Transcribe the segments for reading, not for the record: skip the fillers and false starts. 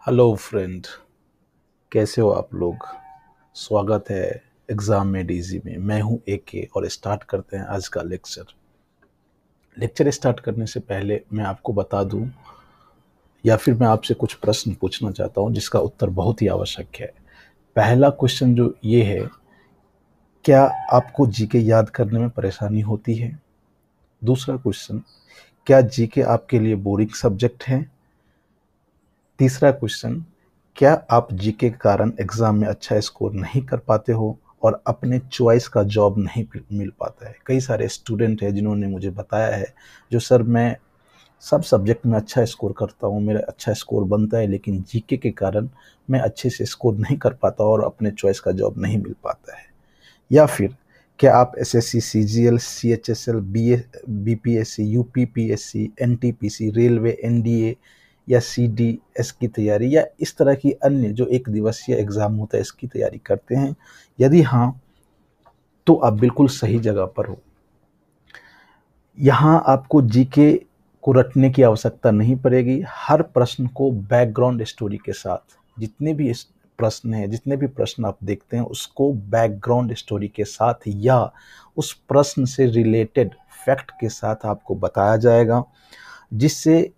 Hello friend, कैसे हो आप लोग। स्वागत है एग्ज़ाम में डीजी में। मैं हूं एके और स्टार्ट करते हैं आज का लेक्चर स्टार्ट करने से पहले मैं आपको बता दूं या फिर मैं आपसे कुछ प्रश्न पूछना चाहता हूं जिसका उत्तर बहुत ही आवश्यक है। पहला क्वेश्चन जो ये है, क्या आपको जीके याद करने में परेशानी होती है? दूसरा क्वेश्चन, क्या जीके आपके लिए बोरिंग सब्जेक्ट है? तीसरा क्वेश्चन, क्या आप जीके के कारण एग्जाम में अच्छा स्कोर नहीं कर पाते हो और अपने चॉइस का जॉब नहीं मिल पाता है? कई सारे स्टूडेंट हैं जिन्होंने मुझे बताया है जो सर मैं सब सब्जेक्ट में अच्छा स्कोर करता हूँ, मेरा अच्छा स्कोर बनता है, लेकिन जीके के कारण मैं अच्छे से स्कोर नहीं कर पाता और अपने चॉइस का जॉब नहीं मिल पाता है। या फिर क्या आप SSC, CGL, CHSL, BPSC, UPPSC, NTPC, railway, NDA या सीडीएस की तैयारी या इस तरह की अन्य जो एक दिवसीय एग्जाम होता है इसकी तैयारी करते हैं? यदि हाँ, तो आप बिल्कुल सही जगह पर हो। यहाँ आपको जीके को रटने की आवश्यकता नहीं पड़ेगी। हर प्रश्न को बैकग्राउंड स्टोरी के साथ, जितने भी प्रश्न हैं, जितने भी प्रश्न आप देखते हैं उसको बैकग्राउंड स्टोरी के साथ या उस प्रश्न से रिलेटेड फैक्ट के साथ आपको बताया जाएगा, जिससे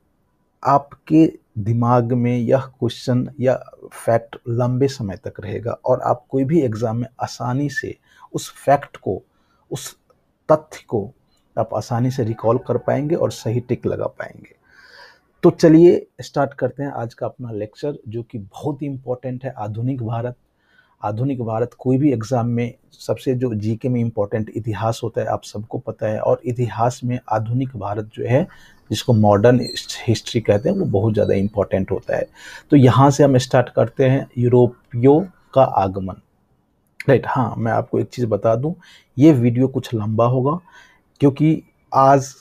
आपके दिमाग में यह क्वेश्चन या फैक्ट लंबे समय तक रहेगा और आप कोई भी एग्जाम में आसानी से उस फैक्ट को, उस तथ्य को आप आसानी से रिकॉल कर पाएंगे और सही टिक लगा पाएंगे। तो चलिए स्टार्ट करते हैं आज का अपना लेक्चर, जो कि बहुत ही इंपॉर्टेंट है। आधुनिक भारत कोई भी एग्जाम में सबसे जो जीके में इंपॉर्टेंट इतिहास होता है, आप सबको पता है, और इतिहास में आधुनिक भारत जो है, जिसको मॉडर्न हिस्ट्री कहते हैं, वो बहुत ज़्यादा इंपॉर्टेंट होता है। तो यहाँ से हम स्टार्ट करते हैं, यूरोपियों का आगमन। राइट, हाँ, मैं आपको एक चीज़ बता दूं, ये वीडियो कुछ लंबा होगा क्योंकि आज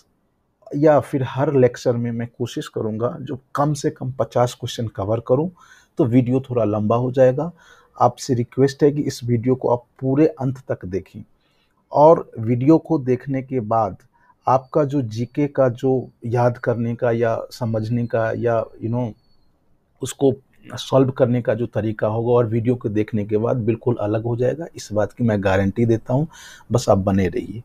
या फिर हर लेक्चर में मैं कोशिश करूंगा जो कम से कम 50 क्वेश्चन कवर करूं, तो वीडियो थोड़ा लंबा हो जाएगा। आपसे रिक्वेस्ट है कि इस वीडियो को आप पूरे अंत तक देखें और वीडियो को देखने के बाद आपका जो जीके का जो याद करने का या समझने का या उसको सॉल्व करने का जो तरीका होगा और वीडियो को देखने के बाद बिल्कुल अलग हो जाएगा। इस बात की मैं गारंटी देता हूँ, बस आप बने रहिए।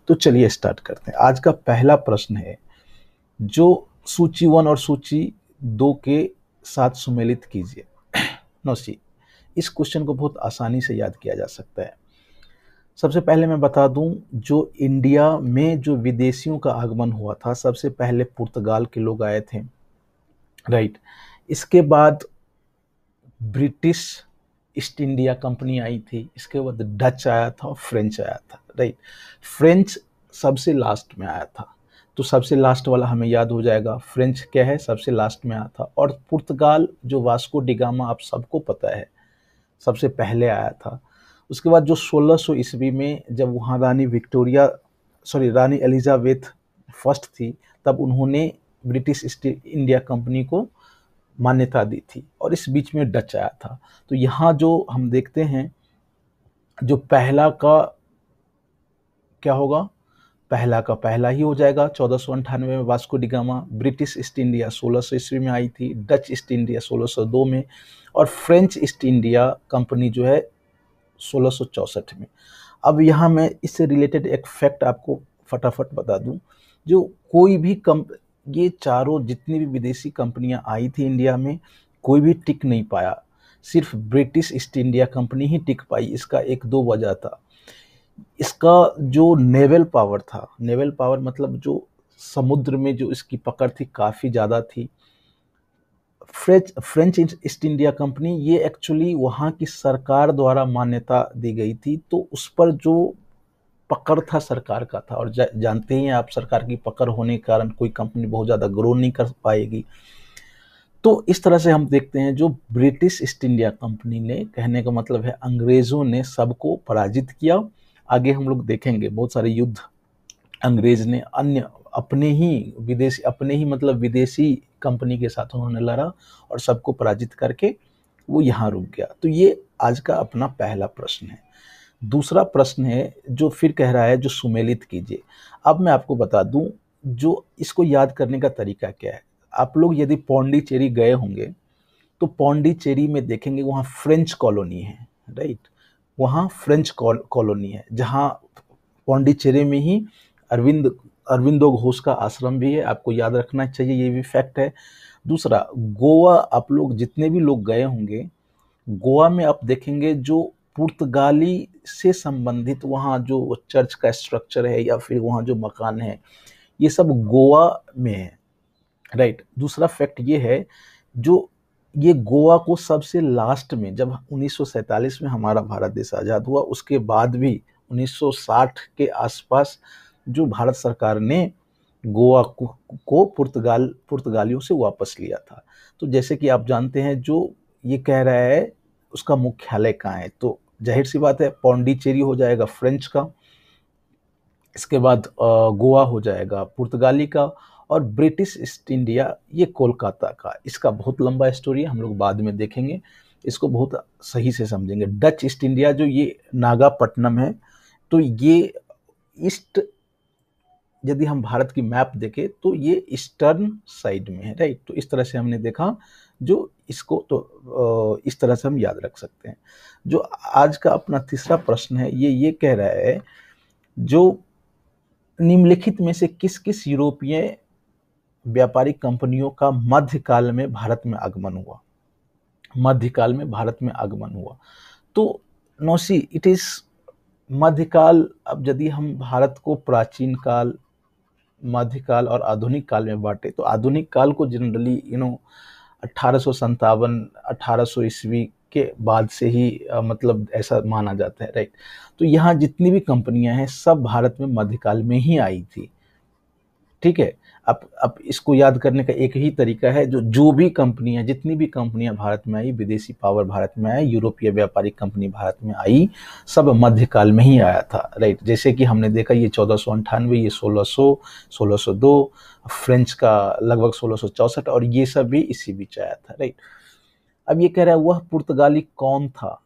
तो चलिए स्टार्ट करते हैं। आज का पहला प्रश्न है जो सूची 1 और सूची 2 के साथ सुमेलित कीजिए। नौसी, इस क्वेश्चन को बहुत आसानी से याद किया जा सकता है। सबसे पहले मैं बता दूं, जो इंडिया में जो विदेशियों का आगमन हुआ था, सबसे पहले पुर्तगाल के लोग आए थे। राइट, इसके बाद ब्रिटिश ईस्ट इंडिया कंपनी आई थी, इसके बाद डच आया था और फ्रेंच आया था। राइट, फ्रेंच सबसे लास्ट में आया था, तो सबसे लास्ट वाला हमें याद हो जाएगा। फ्रेंच क्या है, सबसे लास्ट में आया था। और पुर्तगाल जो वास्को डिगामा आप सबको पता है, सबसे पहले आया था। उसके बाद जो 1600 ईस्वी में जब वहाँ रानी एलिजाबेथ फर्स्ट थी, तब उन्होंने ब्रिटिश ईस्ट इंडिया कंपनी को मान्यता दी थी और इस बीच में डच आया था। तो यहाँ जो हम देखते हैं, जो पहला का क्या होगा, पहला का पहला ही हो जाएगा। 1498 में Vasco da Gama. British east India 1600 ईस्वी में आई थी, डच ईस्ट इंडिया 1602 में, और फ्रेंच ईस्ट इंडिया कंपनी जो है 1664 में। अब यहाँ मैं इससे रिलेटेड एक फैक्ट आपको फटाफट बता दूं, जो कोई भी ये चारों जितनी भी विदेशी कंपनियां आई थी इंडिया में, कोई भी टिक नहीं पाया, सिर्फ ब्रिटिश ईस्ट इंडिया कंपनी ही टिक पाई। इसका एक दो वजह था। इसका जो नेवल पावर था, नेवल पावर मतलब जो समुद्र में जो इसकी पकड़ थी काफ़ी ज़्यादा थी। फ्रेंच ईस्ट इंडिया कंपनी ये एक्चुअली वहाँ की सरकार द्वारा मान्यता दी गई थी, तो उस पर जो पकड़ था सरकार का था। और जानते ही हैं आप, सरकार की पकड़ होने के कारण कोई कंपनी बहुत ज़्यादा ग्रो नहीं कर पाएगी। तो इस तरह से हम देखते हैं, जो ब्रिटिश ईस्ट इंडिया कंपनी ने, कहने का मतलब है अंग्रेज़ों ने सबको पराजित किया। आगे हम लोग देखेंगे बहुत सारे युद्ध अंग्रेज ने अन्य अपने ही मतलब विदेशी कंपनी के साथ उन्होंने लड़ा और सबको पराजित करके वो यहाँ रुक गया। तो ये आज का अपना पहला प्रश्न है। दूसरा प्रश्न है जो फिर कह रहा है जो सुमेलित कीजिए। अब मैं आपको बता दूं, जो इसको याद करने का तरीका क्या है। आप लोग यदि पौंडीचेरी गए होंगे तो पौंडीचेरी में देखेंगे वहाँ फ्रेंच कॉलोनी है, राइट, वहाँ फ्रेंच कॉलोनी है, जहाँ पौंडीचेरी में ही अरविंदो घोष का आश्रम भी है, आपको याद रखना चाहिए, ये भी फैक्ट है। दूसरा, गोवा, आप लोग जितने भी लोग गए होंगे, गोवा में आप देखेंगे जो पुर्तगाली से संबंधित वहाँ जो चर्च का स्ट्रक्चर है या फिर वहाँ जो मकान है, ये सब गोवा में है, राइट। दूसरा फैक्ट ये है, जो ये गोवा को सबसे लास्ट में, जब 1947 में हमारा भारत देश आज़ाद हुआ, उसके बाद भी 1960 के आसपास जो भारत सरकार ने गोवा को पुर्तगालियों से वापस लिया था। तो जैसे कि आप जानते हैं, जो ये कह रहा है उसका मुख्यालय कहाँ है, तो जाहिर सी बात है पौंडीचेरी हो जाएगा फ्रेंच का, इसके बाद गोवा हो जाएगा पुर्तगाली का, और ब्रिटिश ईस्ट इंडिया ये कोलकाता का। इसका बहुत लंबा स्टोरी है, हम लोग बाद में देखेंगे, इसको बहुत सही से समझेंगे। डच ईस्ट इंडिया जो ये नागापट्टनम है, तो ये ईस्ट, यदि हम भारत की मैप देखें तो ये ईस्टर्न साइड में है, राइट। तो इस तरह से हमने देखा, जो इसको तो इस तरह से हम याद रख सकते हैं। जो आज का अपना तीसरा प्रश्न है, ये कह रहा है, जो निम्नलिखित में से किस किस यूरोपीय व्यापारिक कंपनियों का मध्यकाल में भारत में आगमन हुआ, मध्यकाल में भारत में आगमन हुआ। तो नौसी, इट इज मध्यकाल। अब यदि हम भारत को प्राचीन काल, मध्यकाल और आधुनिक काल में बांटे, तो आधुनिक काल को जनरली 1857 1800 ईस्वी के बाद से ही मतलब ऐसा माना जाता है, राइट। तो यहाँ जितनी भी कंपनियां हैं सब भारत में मध्यकाल में ही आई थी, ठीक है। अब इसको याद करने का एक ही तरीका है, जो भी कंपनियां, जितनी भी कंपनियां भारत में आई, विदेशी पावर भारत में आई, यूरोपीय व्यापारिक कंपनी भारत में आई, सब मध्यकाल में ही आया था, राइट। जैसे कि हमने देखा, ये 1498, ये 1600, 1602, फ्रेंच का लगभग 1664, और ये सब भी इसी बीच आया था, राइट। अब ये कह रहा है, वह पुर्तगाली कौन था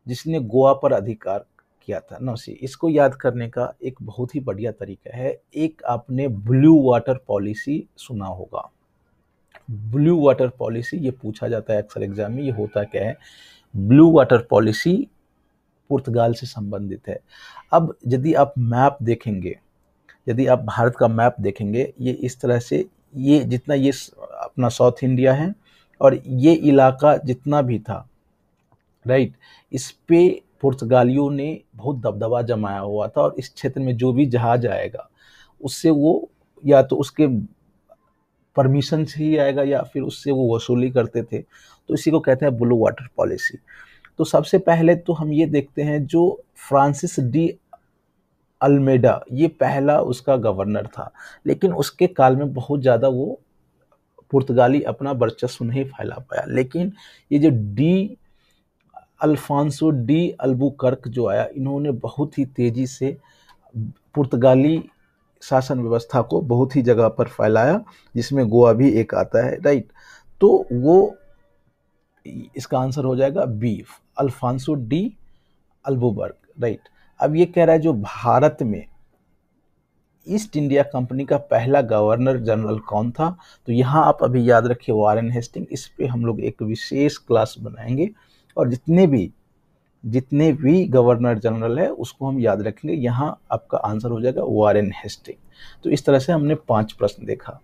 जिसने गोवा पर अधिकार किया था। नौसी, इसको याद करने का एक बहुत ही बढ़िया तरीका है, एक आपने ब्लू वाटर पॉलिसी सुना होगा। ब्लू वाटर पॉलिसी, ये पूछा जाता है अक्सर एग्जाम में, ये होता क्या है। ब्लू वाटर पॉलिसी पुर्तगाल से संबंधित है। अब यदि आप मैप देखेंगे, यदि आप भारत का मैप देखेंगे, ये इस तरह से, ये जितना ये अपना साउथ इंडिया है, और ये इलाका जितना भी था, राइट, इस पे पुर्तगालियों ने बहुत दबदबा जमाया हुआ था, और इस क्षेत्र में जो भी जहाज आएगा उससे वो या तो उसके परमिशन से ही आएगा या फिर उससे वो वसूली करते थे। तो इसी को कहते हैं ब्लू वाटर पॉलिसी। तो सबसे पहले तो हम ये देखते हैं, जो फ्रांसिस डी अल्मेडा, ये पहला उसका गवर्नर था, लेकिन उसके काल में बहुत ज़्यादा वो पुर्तगाली अपना वर्चस्व नहीं फैला पाया। लेकिन ये जो अल्फांसो डी अल्बुकर्क जो आया, इन्होंने बहुत ही तेजी से पुर्तगाली शासन व्यवस्था को बहुत ही जगह पर फैलाया, जिसमें गोवा भी एक आता है, राइट। तो वो, इसका आंसर हो जाएगा B, Alfonso de Albuquerque, right. अब ये कह रहा है, जो भारत में ईस्ट इंडिया कंपनी का पहला गवर्नर जनरल कौन था, तो यहाँ आप अभी याद रखिए वारेन हेस्टिंग। इस पे हम लोग एक विशेष क्लास बनाएंगे, और जितने भी गवर्नर जनरल है उसको हम याद रखेंगे। यहाँ आपका आंसर हो जाएगा वारेन हेस्टिंग। तो इस तरह से हमने 5 प्रश्न देखा,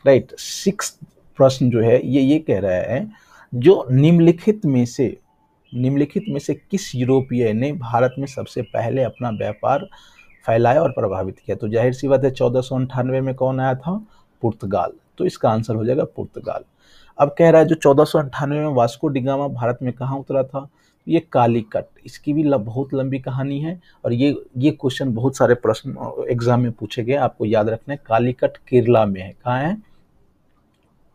राइट। 6 प्रश्न जो है ये कह रहा है, जो निम्नलिखित में से किस यूरोपीय ने भारत में सबसे पहले अपना व्यापार फैलाया और प्रभावित किया। तो जाहिर सी बात है 1498 में कौन आया था, पुर्तगाल। तो इसका आंसर हो जाएगा पुर्तगाल। अब कह रहा है, जो 1498 में वास्को डी गामा भारत में कहाँ उतरा था, ये कालीकट। इसकी भी बहुत लंबी कहानी है, और ये क्वेश्चन बहुत सारे प्रश्न एग्जाम में पूछे गए, आपको याद रखना है। कालीकट केरला में है, कहाँ है,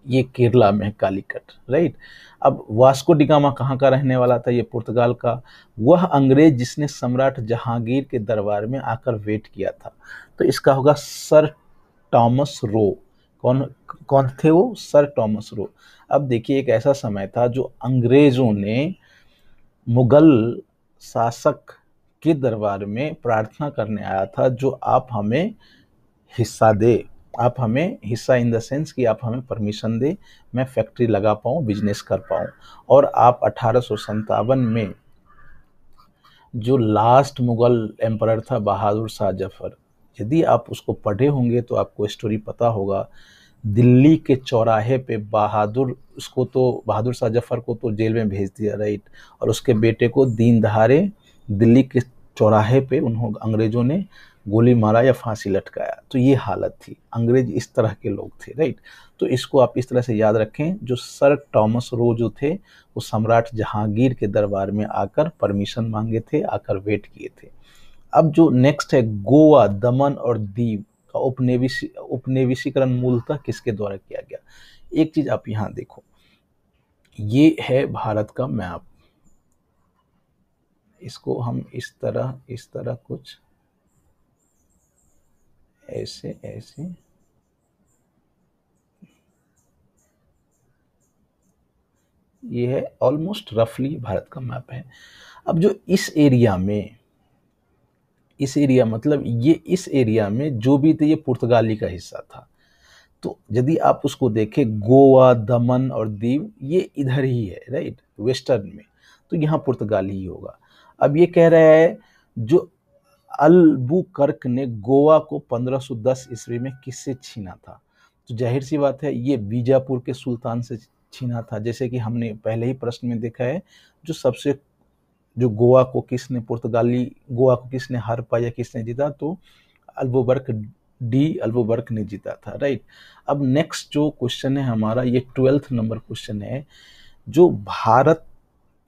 ये केरला में है कालीकट, राइट। अब वास्को डी गामा कहाँ का रहने वाला था, ये पुर्तगाल का। वह अंग्रेज जिसने सम्राट जहांगीर के दरबार में आकर वेट किया था, तो इसका होगा सर टॉमस रो। कौन थे वो, सर टॉमस रो। अब देखिए, एक ऐसा समय था जो अंग्रेजों ने मुगल शासक के दरबार में प्रार्थना करने आया था, जो आप हमें हिस्सा दे, आप हमें हिस्सा इन द सेंस कि आप हमें परमिशन दे, मैं फैक्ट्री लगा पाऊँ, बिजनेस कर पाऊँ। और आप 1857 में जो लास्ट मुगल एम्परर था बहादुर शाह जफर, यदि आप उसको पढ़े होंगे तो आपको स्टोरी पता होगा। दिल्ली के चौराहे पे बहादुर शाह जफर को तो जेल में भेज दिया, राइट, और उसके बेटे को दीन दहाड़े दिल्ली के चौराहे पे अंग्रेजों ने गोली मारा या फांसी लटकाया। तो ये हालत थी, अंग्रेज इस तरह के लोग थे, राइट। तो इसको आप इस तरह से याद रखें। जो सर टॉमस रो जो थे, वो सम्राट जहांगीर के दरबार में आकर परमिशन मांगे थे, आकर वेट किए थे। अब जो नेक्स्ट है, गोवा, दमन और दीव का उपनिवेशीकरण मूलतः किसके द्वारा किया गया? एक चीज आप यहां देखो, ये है भारत का मैप। इसको हम इस तरह कुछ ऐसे ऐसे ये है, ऑलमोस्ट रफली भारत का मैप है। अब जो इस एरिया मतलब इस एरिया में जो भी थे, ये पुर्तगाली का हिस्सा था। तो यदि आप उसको देखें, गोवा, दमन और दीव ये इधर ही है, राइट, वेस्टर्न में, तो यहाँ पुर्तगाली ही होगा। अब ये कह रहा है, जो अल्बुकर्क ने गोवा को 1510 ईस्वी में किससे छीना था? तो जाहिर सी बात है, ये बीजापुर के सुल्तान से छीना था। जैसे कि हमने पहले ही प्रश्न में देखा है, जो गोवा को किसने हार पाया, किसने जीता? तो अल्बुकर्क ने जीता था, राइट। अब नेक्स्ट जो क्वेश्चन है हमारा, ये 12th नंबर क्वेश्चन है। जो भारत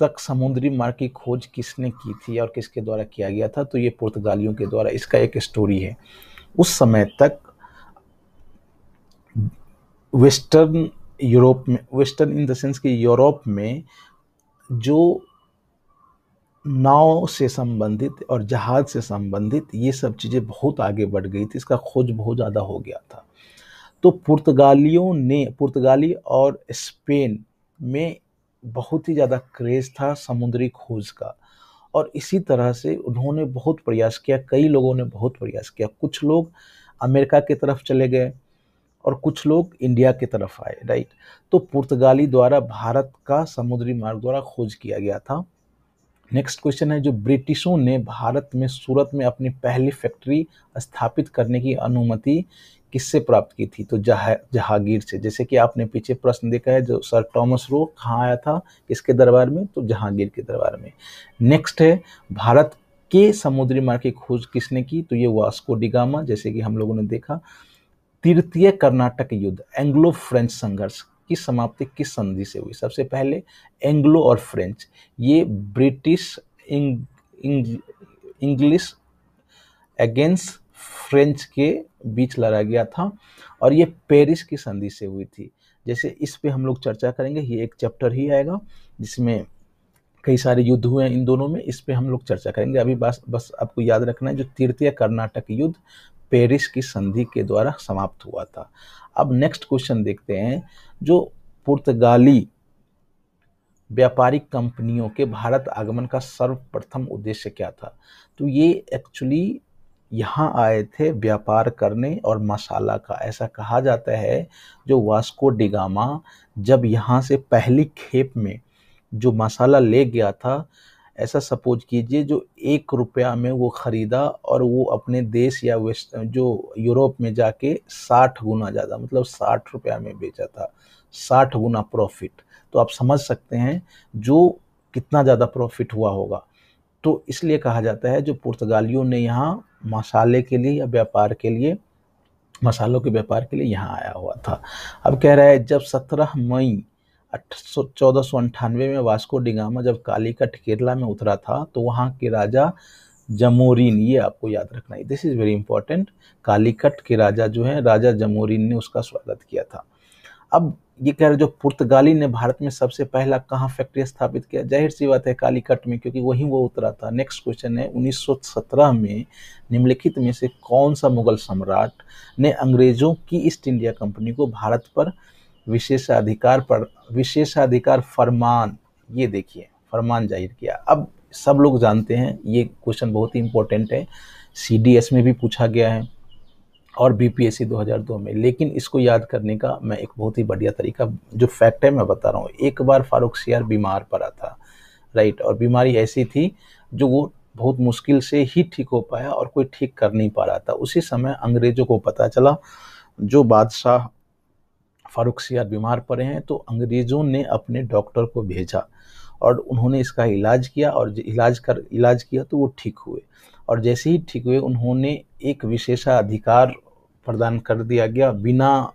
तक समुद्री मार्ग की खोज किसने की थी और किसके द्वारा किया गया था? तो ये पुर्तगालियों के द्वारा। इसका एक स्टोरी है। उस समय तक वेस्टर्न इन द सेंस कि यूरोप में जो नाव से संबंधित और जहाज से संबंधित ये सब चीजें बहुत आगे बढ़ गई थी, इसका खोज बहुत ज्यादा हो गया था। तो पुर्तगाली और स्पेन में बहुत ही ज्यादा क्रेज था समुद्री खोज का, और इसी तरह से उन्होंने बहुत प्रयास किया, कई लोगों ने बहुत प्रयास किया। कुछ लोग अमेरिका की तरफ चले गए और कुछ लोग इंडिया की तरफ आए, राइट। तो पुर्तगाली द्वारा भारत का समुद्री मार्ग द्वारा खोज किया गया था। नेक्स्ट क्वेश्चन है, जो ब्रिटिशों ने भारत में सूरत में अपनी पहली फैक्ट्री स्थापित करने की अनुमति किससे प्राप्त की थी? तो जहांगीर से। जैसे कि आपने पीछे प्रश्न देखा है, जो सर टॉमस रो कहाँ आया था, किसके दरबार में? तो जहांगीर के दरबार में। नेक्स्ट है, भारत के समुद्री मार्ग की खोज किसने की? तो ये वास्को डी गामा। जैसे कि हम लोगों ने देखा, तृतीय कर्नाटक युद्ध, एंग्लो फ्रेंच संघर्ष की समाप्ति किस संधि से हुई? सबसे पहले एंग्लो और फ्रेंच, ये ब्रिटिश इंग्लिश अगेंस्ट फ्रेंच के बीच लड़ा गया था, और ये पेरिस की संधि से हुई थी। जैसे इस पे हम लोग चर्चा करेंगे, ये एक चैप्टर ही आएगा जिसमें कई सारे युद्ध हुए हैं इन दोनों में, इस पे हम लोग चर्चा करेंगे। अभी बस आपको याद रखना है, जो तृतीय कर्नाटक युद्ध पेरिस की संधि के द्वारा समाप्त हुआ था। अब नेक्स्ट क्वेश्चन देखते हैं, जो पुर्तगाली व्यापारिक कंपनियों के भारत आगमन का सर्वप्रथम उद्देश्य क्या था? तो ये एक्चुअली यहाँ आए थे व्यापार करने और मसाला का। ऐसा कहा जाता है, जो वास्को डी गामा जब यहाँ से पहली खेप में जो मसाला ले गया था, ऐसा सपोज कीजिए, जो 1 रुपया में वो खरीदा और वो अपने देश या जो यूरोप में जाके 60 गुना ज़्यादा, मतलब 60 रुपया में बेचा था, 60 गुना प्रॉफिट। तो आप समझ सकते हैं जो कितना ज़्यादा प्रॉफिट हुआ होगा। तो इसलिए कहा जाता है, जो पुर्तगालियों ने यहाँ मसालों के व्यापार के लिए यहाँ आया हुआ था। अब कह रहा है, जब 17 मई 1498 में वास्को डी गामा जब कालीकट केरला में उतरा था, तो वहाँ के राजा जमोरिन, ये आपको याद रखना है, this is very important, Calicut के राजा जो है, राजा जमोरिन ने उसका स्वागत किया था। अब ये कह रहे, जो पुर्तगाली ने भारत में सबसे पहला कहाँ फैक्ट्री स्थापित किया? जाहिर सी बात है कालीकट में, क्योंकि वहीं वो उतरा था। नेक्स्ट क्वेश्चन है, 1917 में निम्नलिखित में से कौन सा मुगल सम्राट ने अंग्रेजों की ईस्ट इंडिया कंपनी को भारत पर विशेषाधिकार फरमान, ये देखिए, फरमान जाहिर किया? अब सब लोग जानते हैं, ये क्वेश्चन बहुत ही इंपॉर्टेंट है, CDS में भी पूछा गया है। और बीपीएससी 2002 में। लेकिन इसको याद करने का मैं एक बहुत ही बढ़िया तरीका, जो फैक्ट है मैं बता रहा हूँ। एक बार फारूक सियार बीमार पड़ा था, राइट, और बीमारी ऐसी थी जो वो बहुत मुश्किल से ही ठीक हो पाया और कोई ठीक कर नहीं पा रहा था। उसी समय अंग्रेजों को पता चला जो बादशाह फारूक सियार बीमार पड़े हैं, तो अंग्रेजों ने अपने डॉक्टर को भेजा और उन्होंने इसका इलाज किया, और इलाज किया तो वो ठीक हुए। और जैसे ही ठीक हुए उन्होंने एक विशेषाधिकार प्रदान कर दिया गया, बिना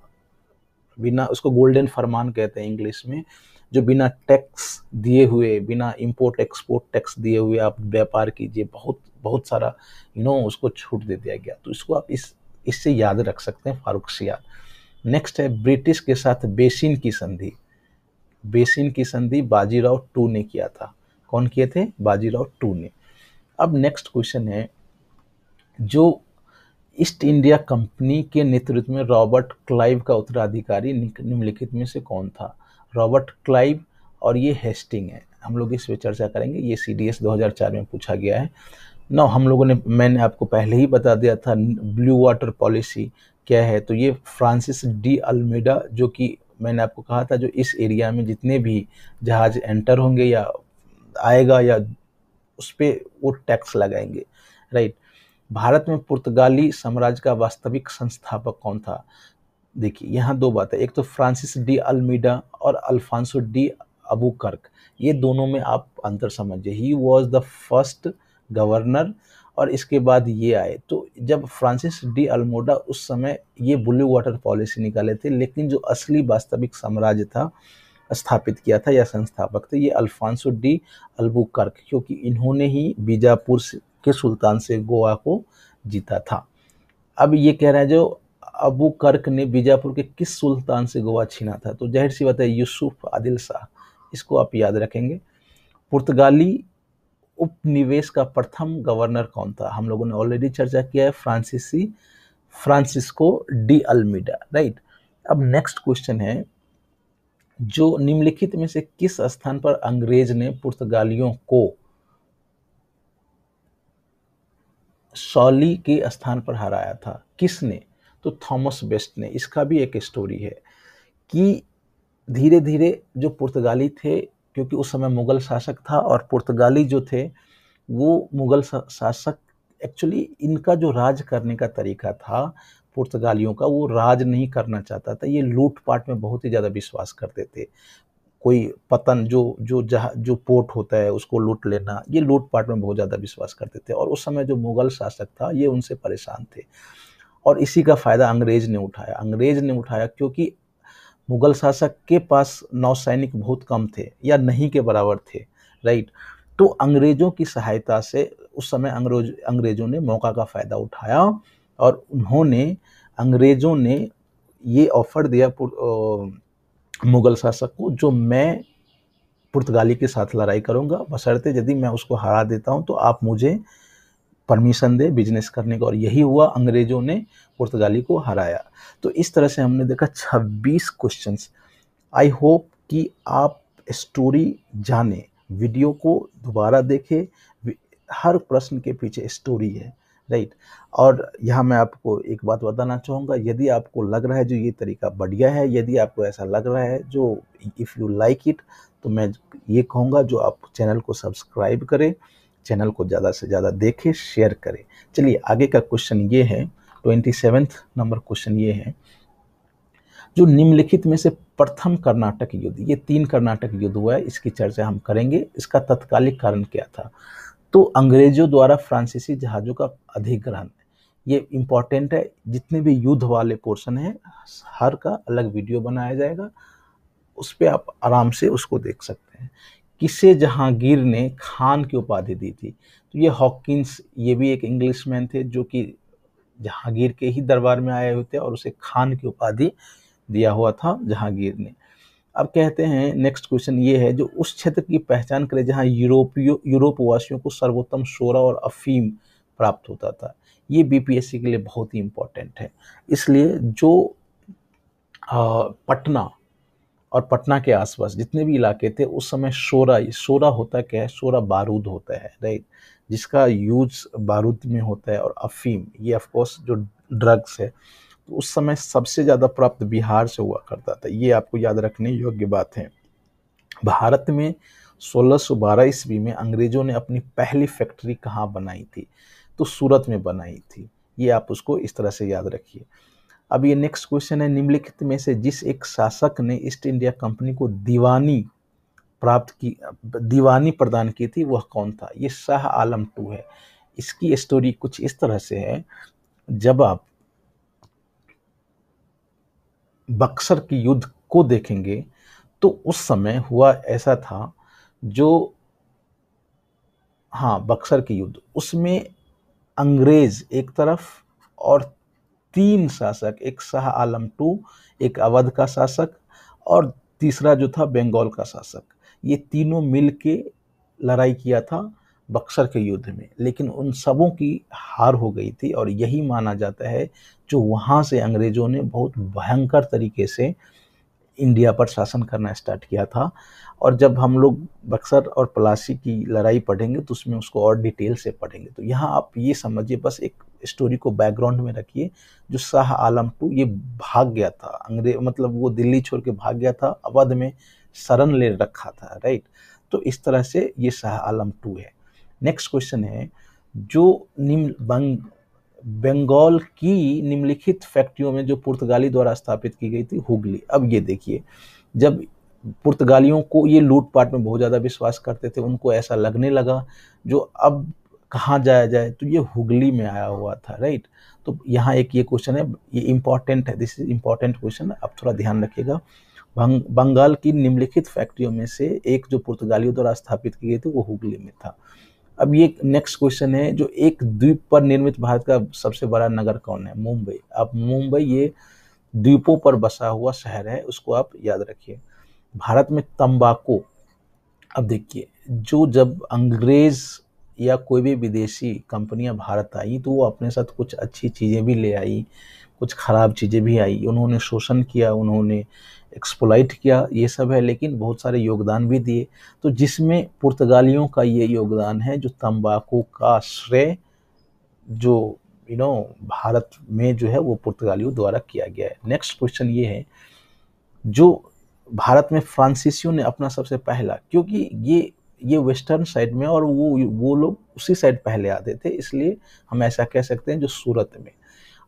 बिना उसको गोल्डन फरमान कहते हैं इंग्लिश में, जो बिना टैक्स दिए हुए, बिना इंपोर्ट एक्सपोर्ट टैक्स दिए हुए आप व्यापार कीजिए, बहुत बहुत सारा उसको छूट दे दिया गया। तो इसको आप इससे याद रख सकते हैं, फारूक सियार। नेक्स्ट है ब्रिटिश के साथ बेसिन की संधि। बेसिन की संधि बाजीराव टू ने किया था। कौन किए थे? बाजीराव टू ने। अब नेक्स्ट क्वेश्चन है, जो ईस्ट इंडिया कंपनी के नेतृत्व में रॉबर्ट क्लाइव का उत्तराधिकारी निम्नलिखित में से कौन था? रॉबर्ट क्लाइव और ये हेस्टिंग है, हम लोग इस पे चर्चा करेंगे। ये CDS 2004 में पूछा गया है। हम लोगों ने, मैंने आपको पहले ही बता दिया था ब्लू वाटर पॉलिसी क्या है। तो ये फ्रांसिस डी अल्मेडा, जो कि मैंने आपको कहा था जो इस एरिया में जितने भी जहाज एंटर होंगे या आएगा या उस पर वो टैक्स लगाएंगे, राइट। भारत में पुर्तगाली साम्राज्य का वास्तविक संस्थापक कौन था? देखिए यहाँ दो बात है, एक तो फ्रांसिस डी अल्मीडा और अल्फांसो डी अबुकर्क, ये दोनों में आप अंतर समझिए। He was the first governor और इसके बाद ये आए। तो जब फ्रांसिस डी अल्मोडा उस समय ये ब्लू वाटर पॉलिसी निकाले थे, लेकिन जो असली वास्तविक साम्राज्य था स्थापित किया था या संस्थापक थे ये अल्फांसो डी अल्बुकर्क, क्योंकि इन्होंने ही बीजापुर के सुल्तान से गोवा को जीता था। अब ये कह रहा है जो अबुकर्क ने बीजापुर के किस सुल्तान से गोवा छीना था? तो जाहिर सी बात है यूसुफ आदिल शाह, इसको आप याद रखेंगे। पुर्तगाली उपनिवेश का प्रथम गवर्नर कौन था? हम लोगों ने ऑलरेडी चर्चा किया है, फ्रांसिस्को डी अल्मीडा, राइट। अब नेक्स्ट क्वेश्चन है, जो निम्नलिखित में से किस स्थान पर अंग्रेज ने पुर्तगालियों को सॉली के स्थान पर हराया था? किसने? तो थॉमस बेस्ट ने। इसका भी एक स्टोरी है कि धीरे धीरे जो पुर्तगाली थे, क्योंकि उस समय मुगल शासक था और पुर्तगाली जो थे वो मुगल शासक, एक्चुअली इनका जो राज करने का तरीका था पुर्तगालियों का, वो राज नहीं करना चाहता था। ये लूटपाट में बहुत ही ज़्यादा विश्वास करते थे। कोई पतन जो पोर्ट होता है उसको लूट लेना, ये लूटपाट में बहुत ज़्यादा विश्वास करते थे। और उस समय जो मुगल शासक था ये उनसे परेशान थे और इसी का फ़ायदा अंग्रेज ने उठाया क्योंकि मुगल शासक के पास नौसैनिक बहुत कम थे या नहीं के बराबर थे, राइट। तो अंग्रेजों की सहायता से उस समय अंग्रेजों ने मौका का फ़ायदा उठाया और अंग्रेजों ने ये ऑफर दिया मुगल शासक को, जो मैं पुर्तगाली के साथ लड़ाई करूंगा बशर्ते यदि मैं उसको हरा देता हूं तो आप मुझे परमिशन दे बिजनेस करने का। और यही हुआ, अंग्रेजों ने पुर्तगाली को हराया। तो इस तरह से हमने देखा 26 क्वेश्चंस। आई होप कि आप स्टोरी जाने, वीडियो को दोबारा देखें, हर प्रश्न के पीछे स्टोरी है, राइट। और यहाँ मैं आपको एक बात बताना चाहूँगा, यदि आपको लग रहा है जो ये तरीका बढ़िया है, यदि आपको ऐसा लग रहा है जो इफ़ यू लाइक इट, तो मैं ये कहूँगा जो आप चैनल को सब्सक्राइब करें, चैनल को ज़्यादा से ज़्यादा देखें, शेयर करें। चलिए आगे का क्वेश्चन ये है, 27 नंबर क्वेश्चन ये है, जो निम्नलिखित में से प्रथम कर्नाटक युद्ध, ये 3 कर्नाटक युद्ध हुआ है, इसकी चर्चा हम करेंगे। इसका तत्कालिक कारण क्या था? तो अंग्रेजों द्वारा फ्रांसीसी जहाज़ों का अधिग्रहण, ये इम्पॉर्टेंट है। जितने भी युद्ध वाले पोर्शन हैं हर का अलग वीडियो बनाया जाएगा, उस पर आप आराम से उसको देख सकते हैं। किसे जहांगीर ने खान की उपाधि दी थी? तो ये हॉकिंस, ये भी एक इंग्लिशमैन थे जो कि जहांगीर के ही दरबार में आए हुए थे और उसे खान की उपाधि दिया हुआ था जहांगीर ने। अब कहते हैं नेक्स्ट क्वेश्चन ये है, जो उस क्षेत्र की पहचान करे जहां यूरोप वासियों को सर्वोत्तम सोरा और अफीम प्राप्त होता था। ये बीपीएससी के लिए बहुत ही इंपॉर्टेंट है। इसलिए जो पटना और पटना के आसपास जितने भी इलाके थे उस समय सोरा होता क्या है? सोरा बारूद होता है, राइट, जिसका यूज बारूद में होता है। और अफीम, ये ऑफकोर्स जो ड्रग्स है, तो उस समय सबसे ज़्यादा प्राप्त बिहार से हुआ करता था। ये आपको याद रखने योग्य बात है। भारत में 1612 ईस्वी में अंग्रेजों ने अपनी पहली फैक्ट्री कहाँ बनाई थी? तो सूरत में बनाई थी। ये आप उसको इस तरह से याद रखिए। अब ये नेक्स्ट क्वेश्चन है, निम्नलिखित में से जिस एक शासक ने ईस्ट इंडिया कंपनी को दीवानी प्रदान की थी वह कौन था? ये शाह आलम टू है। इसकी स्टोरी कुछ इस तरह से है, जब आप बक्सर की युद्ध को देखेंगे तो उस समय हुआ ऐसा था, जो हाँ बक्सर की युद्ध, उसमें अंग्रेज एक तरफ और 3 शासक, एक शाह आलम टू, एक अवध का शासक और तीसरा जो था बंगाल का शासक, ये तीनों मिल के लड़ाई किया था बक्सर के युद्ध में। लेकिन उन सबों की हार हो गई थी और यही माना जाता है जो वहाँ से अंग्रेजों ने बहुत भयंकर तरीके से इंडिया पर शासन करना स्टार्ट किया था। और जब हम लोग बक्सर और प्लासी की लड़ाई पढ़ेंगे तो उसमें उसको और डिटेल से पढ़ेंगे। तो यहाँ आप ये समझिए, बस एक स्टोरी को बैकग्राउंड में रखिए, जो शाह आलम टू ये भाग गया था, अंग्रेज मतलब वो दिल्ली छोड़ के भाग गया था, अवध में शरण ले रखा था, राइट। तो इस तरह से ये शाह आलम टू है। नेक्स्ट क्वेश्चन है, जो बंगाल की निम्नलिखित फैक्ट्रियों में जो पुर्तगाली द्वारा स्थापित की गई थी हुगली। अब ये देखिए, जब पुर्तगालियों को ये लूटपाट में बहुत ज़्यादा विश्वास करते थे, उनको ऐसा लगने लगा जो अब कहाँ जाया जाए, तो ये हुगली में आया हुआ था, राइट। तो यहाँ एक ये क्वेश्चन है, ये इंपॉर्टेंट है, दिस इज इंपॉर्टेंट क्वेश्चन, आप थोड़ा ध्यान रखिएगा। बंगाल की निम्नलिखित फैक्ट्रियों में से एक जो पुर्तगालियों द्वारा स्थापित की गई थी वो हुगली में था। अब ये नेक्स्ट क्वेश्चन है, जो एक द्वीप पर निर्मित भारत का सबसे बड़ा नगर कौन है? मुंबई। अब मुंबई ये द्वीपों पर बसा हुआ शहर है, उसको आप याद रखिए। भारत में तंबाकू, अब देखिए, जो जब अंग्रेज या कोई भी विदेशी कंपनियां भारत आई तो वो अपने साथ कुछ अच्छी चीज़ें भी ले आई, कुछ खराब चीज़ें भी आई, उन्होंने शोषण किया, उन्होंने एक्सप्लॉइट किया, ये सब है, लेकिन बहुत सारे योगदान भी दिए। तो जिसमें पुर्तगालियों का ये योगदान है, जो तंबाकू का श्रेय जो भारत में जो है वो पुर्तगालियों द्वारा किया गया है। नेक्स्ट क्वेश्चन ये है, जो भारत में फ्रांसीसियों ने अपना सबसे पहला, क्योंकि ये वेस्टर्न साइड में और वो लोग उसी साइड पहले आते थे, इसलिए हम ऐसा कह सकते हैं जो सूरत में।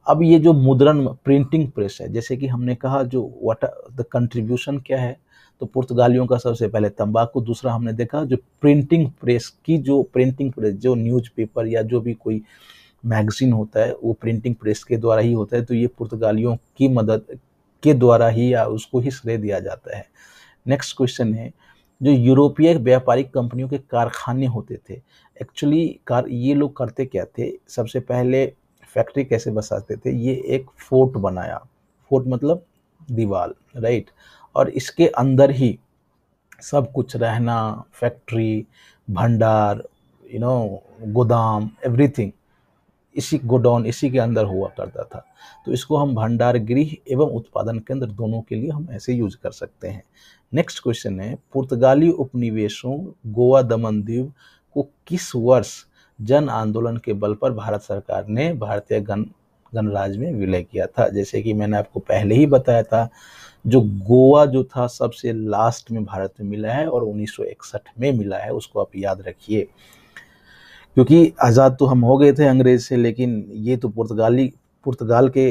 अब ये जो मुद्रण प्रिंटिंग प्रेस है, जैसे कि हमने कहा जो व्हाट द कंट्रीब्यूशन क्या है, तो पुर्तगालियों का सबसे पहले तंबाकू, दूसरा हमने देखा जो प्रिंटिंग प्रेस की, जो प्रिंटिंग प्रेस जो न्यूज़पेपर या जो भी कोई मैगजीन होता है वो प्रिंटिंग प्रेस के द्वारा ही होता है, तो ये पुर्तगालियों की मदद के द्वारा ही या उसको ही श्रेय दिया जाता है। नेक्स्ट क्वेश्चन है, जो यूरोपीय व्यापारिक कंपनियों के कारखाने होते थे, एक्चुअली ये लोग करते क्या थे? सबसे पहले फैक्ट्री कैसे बसाते थे? ये एक फोर्ट बनाया, फोर्ट मतलब दीवार, राइट, और इसके अंदर ही सब कुछ रहना, फैक्ट्री, भंडार, गोदाम, एवरीथिंग इसी गोडाउन इसी के अंदर हुआ करता था। तो इसको हम भंडार गृह एवं उत्पादन केंद्र दोनों के लिए हम ऐसे यूज कर सकते हैं। नेक्स्ट क्वेश्चन है, पुर्तगाली उपनिवेशों गोवा दमन द्वीप को किस वर्ष जन आंदोलन के बल पर भारत सरकार ने भारतीय गणराज्य में विलय किया था? जैसे कि मैंने आपको पहले ही बताया था, जो गोवा जो था सबसे लास्ट में भारत में मिला है और 1961 में मिला है, उसको आप याद रखिए। क्योंकि आज़ाद तो हम हो गए थे अंग्रेज से, लेकिन ये तो पुर्तगाल के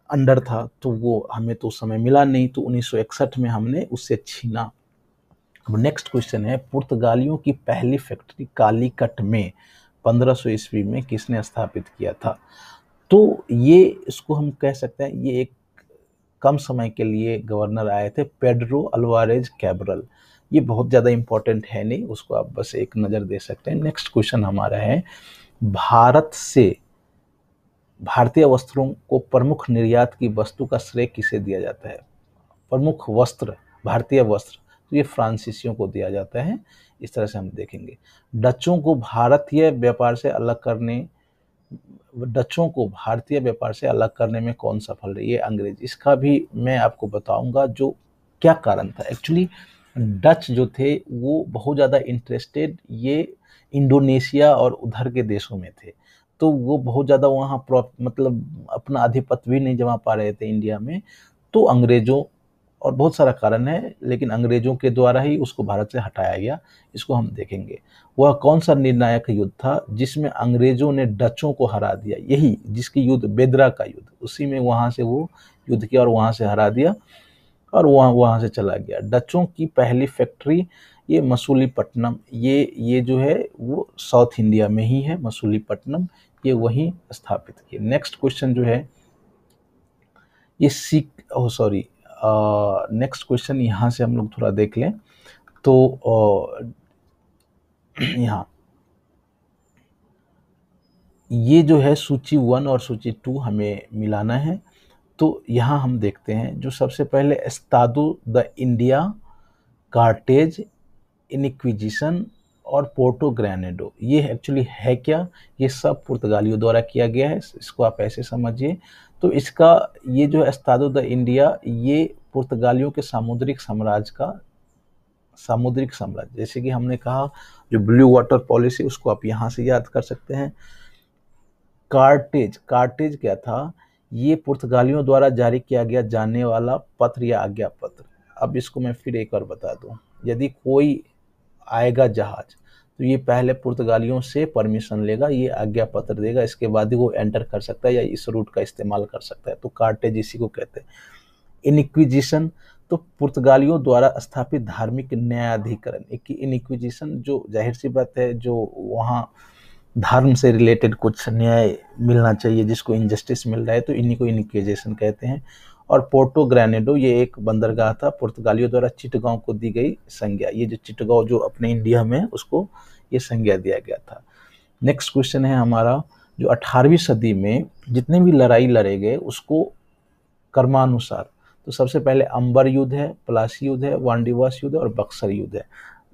अंडर था, तो वो हमें तो उस समय मिला नहीं, तो 1961 में हमने उससे छीना। अब नेक्स्ट क्वेश्चन है, पुर्तगालियों की पहली फैक्ट्री कालीकट में 1500 ईस्वी में किसने स्थापित किया था? तो ये इसको हम कह सकते हैं, ये एक कम समय के लिए गवर्नर आए थे, पेड्रो अल्वारेज कैब्रल। ये बहुत ज़्यादा इंपॉर्टेंट है नहीं, उसको आप बस एक नज़र दे सकते हैं। नेक्स्ट क्वेश्चन हमारा है, भारत से भारतीय वस्त्रों को प्रमुख निर्यात की वस्तु का श्रेय किसे दिया जाता है? प्रमुख वस्त्र, भारतीय वस्त्र, तो ये फ्रांसीसियों को दिया जाता है। इस तरह से हम देखेंगे। डचों को भारतीय व्यापार से अलग करने में कौन सफल रही है? अंग्रेज। इसका भी मैं आपको बताऊंगा जो क्या कारण था। एक्चुअली डच जो थे वो बहुत ज़्यादा इंटरेस्टेड ये इंडोनेशिया और उधर के देशों में थे, तो वो बहुत ज़्यादा वहाँ मतलब अपना आधिपत्य भी नहीं जमा पा रहे थे इंडिया में। तो अंग्रेज़ों, और बहुत सारा कारण है, लेकिन अंग्रेज़ों के द्वारा ही उसको भारत से हटाया गया, इसको हम देखेंगे। वह कौन सा निर्णायक युद्ध था जिसमें अंग्रेज़ों ने डचों को हरा दिया? यही जिसकी युद्ध बेदरा का युद्ध, उसी में वहाँ से वो युद्ध किया और वहाँ से हरा दिया और वहाँ से चला गया। डचों की पहली फैक्ट्री ये मसूलीपट्टनम, ये जो है वो साउथ इंडिया में ही है, मसूलीपट्टनम, ये वहीं स्थापित किए। नेक्स्ट क्वेश्चन जो है ये सॉरी, नेक्स्ट क्वेश्चन यहाँ से हम लोग थोड़ा देख लें तो यहाँ ये जो है सूची 1 और सूची 2 हमें मिलाना है। तो यहाँ हम देखते हैं जो सबसे पहले Estado the India, cartridge, inquisition और पोर्टो ग्रेनेडो, ये एक्चुअली है क्या? ये सब पुर्तगालियों द्वारा किया गया है, इसको आप ऐसे समझिए। तो इसका ये जो एस्तादो द इंडिया, ये पुर्तगालियों के सामुद्रिक साम्राज्य, जैसे कि हमने कहा जो ब्लू वाटर पॉलिसी, उसको आप यहाँ से याद कर सकते हैं। कार्टेज क्या था? ये पुर्तगालियों द्वारा जारी किया गया जाने वाला पत्र या आज्ञा पत्र। अब इसको मैं फिर एक बार बता दूं, यदि कोई आएगा जहाज तो ये पहले पुर्तगालियों से परमिशन लेगा, ये आज्ञा पत्र देगा, इसके बाद ही वो एंटर कर सकता है या इस रूट का इस्तेमाल कर सकता है। तो कार्टेज इसी को कहते हैं। इनक्विजिशन तो पुर्तगालियों द्वारा स्थापित धार्मिक न्यायाधिकरण। इनक्विजिशन जो जाहिर सी बात है, जो वहाँ धर्म से रिलेटेड कुछ न्याय मिलना चाहिए, जिसको इनजस्टिस मिल रहा है, तो इन्हीं को इनक्विजिशन कहते हैं। और पोर्टो ग्रेनेडो ये एक बंदरगाह था, पुर्तगालियों द्वारा चिटगांव को दी गई संज्ञा। ये जो चिटगांव जो अपने इंडिया में, उसको ये संज्ञा दिया गया था। नेक्स्ट क्वेश्चन है हमारा, जो 18वीं सदी में जितने भी लड़ाई लड़े गए उसको कर्मानुसार, तो सबसे पहले अंबर युद्ध है, प्लासी युद्ध है, वांडीवास युद्ध है और बक्सर युद्ध है।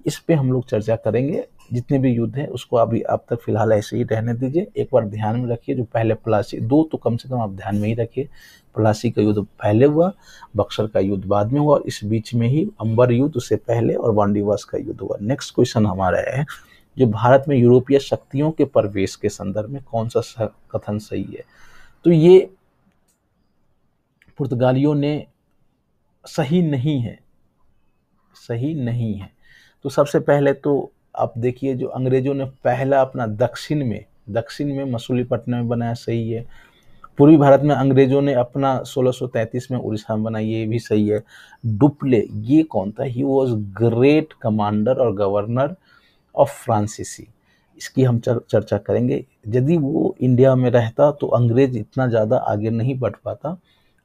इस पे हम लोग चर्चा करेंगे। जितने भी युद्ध है उसको अभी आप तक फिलहाल ऐसे ही रहने दीजिए। एक बार ध्यान में रखिए, जो पहले प्लासी, 2 तो कम से कम आप ध्यान में ही रखिए। प्लासी का युद्ध पहले हुआ, बक्सर का युद्ध बाद में हुआ, और इस बीच में ही अंबर युद्ध उससे पहले और वांडीवास का युद्ध हुआ। नेक्स्ट क्वेश्चन हमारा है, जो भारत में यूरोपीय शक्तियों के प्रवेश के संदर्भ में कौन सा कथन सही है? तो ये पुर्तगालियों ने सही नहीं है, सही नहीं है। तो सबसे पहले तो आप देखिए, जो अंग्रेजों ने पहला अपना दक्षिण में मसूलीपट्टनम में बनाया, सही है। पूर्वी भारत में अंग्रेजों ने अपना 1633 में उड़ीसा में बनाया, ये भी सही है। डुप्ले, ये कौन था? ही वॉज ग्रेट कमांडर और गवर्नर ऑफ फ्रांसीसी, इसकी हम चर्चा करेंगे। यदि वो इंडिया में रहता तो अंग्रेज इतना ज़्यादा आगे नहीं बढ़ पाता,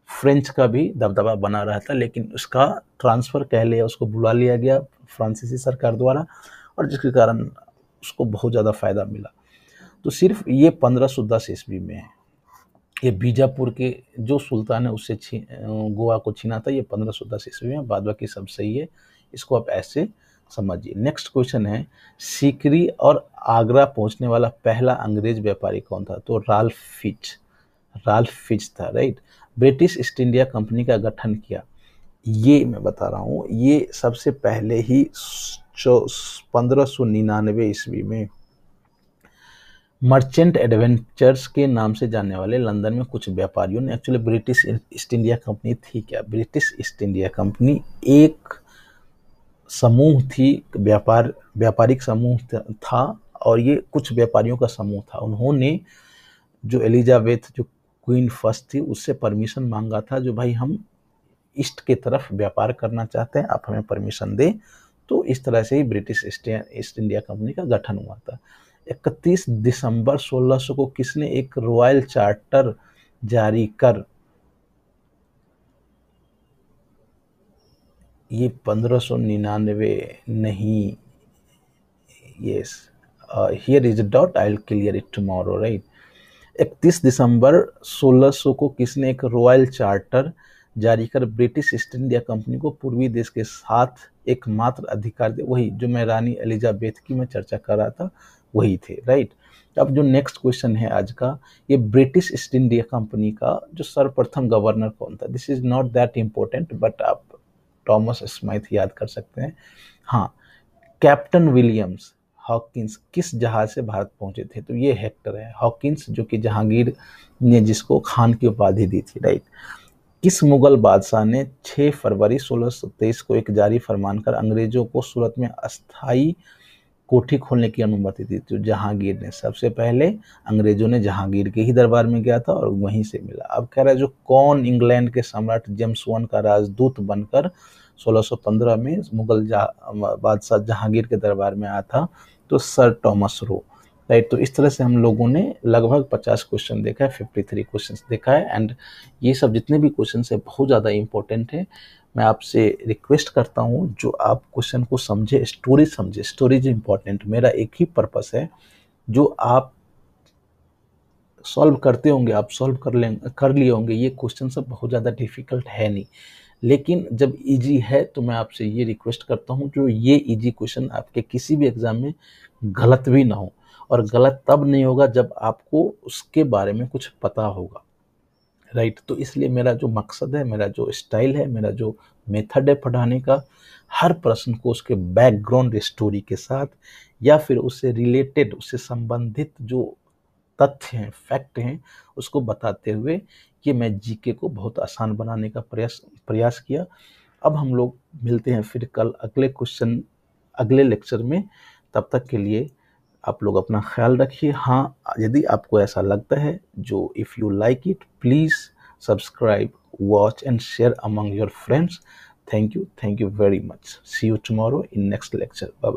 फ्रेंच का भी दबदबा बना रहता, लेकिन उसका ट्रांसफ़र कह लिया, उसको बुला लिया गया फ्रांसीसी सरकार द्वारा, और जिसके कारण उसको बहुत ज़्यादा फ़ायदा मिला। तो सिर्फ ये 1510 ईस्वी में है। ये बीजापुर के जो सुल्तान है उससे गोवा को छीना था, ये 1510 ईस्वी में। बाद बाकी सब सही है, इसको आप ऐसे समझिए। नेक्स्ट क्वेश्चन है, सीकरी और आगरा पहुंचने वाला पहला अंग्रेज व्यापारी कौन था? तो राल्फ फिच था, right. British east India company का गठन किया, ये मैं बता रहा हूँ, ये सबसे पहले ही 1599 ईस्वी में मर्चेंट एडवेंचर्स के नाम से जानने वाले लंदन में कुछ व्यापारियों ने, actually British east India company थी क्या? ब्रिटिश ईस्ट इंडिया कंपनी एक समूह थी, व्यापारिक समूह था, और ये कुछ व्यापारियों का समूह था। उन्होंने जो एलिजाबेथ, जो क्वीन फर्स्ट थी, उससे परमिशन मांगा था, जो भाई हम ईस्ट के तरफ व्यापार करना चाहते हैं, आप हमें परमिशन दें। तो इस तरह से ही ब्रिटिश ईस्ट इंडिया कंपनी का गठन हुआ था। 31 दिसंबर 1600 को किसने एक रॉयल चार्टर जारी कर, ये 1599 नहीं, yes, here is a dot, I will clear it tomorrow, right. 31 दिसंबर 1600 को किसने एक रॉयल चार्टर जारी कर ब्रिटिश ईस्ट इंडिया कंपनी को पूर्वी देश के साथ एकमात्र अधिकार दे? वही जो मैं रानी एलिजाबेथ की मैं चर्चा कर रहा था, वही थे, राइट। अब जो नेक्स्ट क्वेश्चन है आज का, ये ब्रिटिश ईस्ट इंडिया कंपनी का जो सर्वप्रथम गवर्नर कौन था? This is not that important, but आप टॉमस स्माइथ याद कर सकते हैं। हाँ, कैप्टन विलियम्स, हॉकिंस किस जहाज से भारत पहुंचे थे? तो ये हेक्टर है। हॉकिंस जो कि जहांगीर ने जिसको खान की उपाधि दी थी, राइट। किस मुगल बादशाह ने 6 फरवरी 1623 को एक जारी फरमान कर अंग्रेजों को सूरत में अस्थाई कोठी खोलने की अनुमति दी? तो जहांगीर ने। सबसे पहले अंग्रेजों ने जहांगीर के ही दरबार में गया था और वहीं से मिला। अब कह रहा है जो कौन इंग्लैंड के सम्राट जेम्स वन का राजदूत बनकर 1615 में मुगल बादशाह जहांगीर के दरबार में आया था? तो सर टॉमस रो, राइट। तो इस तरह से हम लोगों ने लगभग 50 क्वेश्चन देखा है, 53 क्वेश्चन देखा है। एंड ये सब जितने भी क्वेश्चन है बहुत ज़्यादा इंपॉर्टेंट है। मैं आपसे रिक्वेस्ट करता हूँ जो आप क्वेश्चन को समझे, समझे, स्टोरीज इंपॉर्टेंट। मेरा एक ही पर्पस है, जो आप सॉल्व करते होंगे आप सॉल्व कर लिए होंगे। ये क्वेश्चन सब बहुत ज़्यादा डिफिकल्ट है नहीं, लेकिन जब इजी है तो मैं आपसे ये रिक्वेस्ट करता हूँ जो ये इजी क्वेश्चन आपके किसी भी एग्जाम में गलत भी ना हो। और गलत तब नहीं होगा जब आपको उसके बारे में कुछ पता होगा, राइट। तो इसलिए मेरा जो मकसद है, मेरा जो स्टाइल है, मेरा जो मेथड है पढ़ाने का, हर प्रश्न को उसके बैकग्राउंड स्टोरी के साथ या फिर उससे रिलेटेड, उससे संबंधित जो तथ्य हैं, फैक्ट हैं, उसको बताते हुए ये मैं जीके को बहुत आसान बनाने का प्रयास किया। अब हम लोग मिलते हैं फिर कल अगले क्वेश्चन, अगले लेक्चर में। तब तक के लिए आप लोग अपना ख्याल रखिए। हाँ, यदि आपको ऐसा लगता है, जो if you like it please subscribe, watch and share among your friends. Thank you very much. See you tomorrow in next lecture. Bye bye.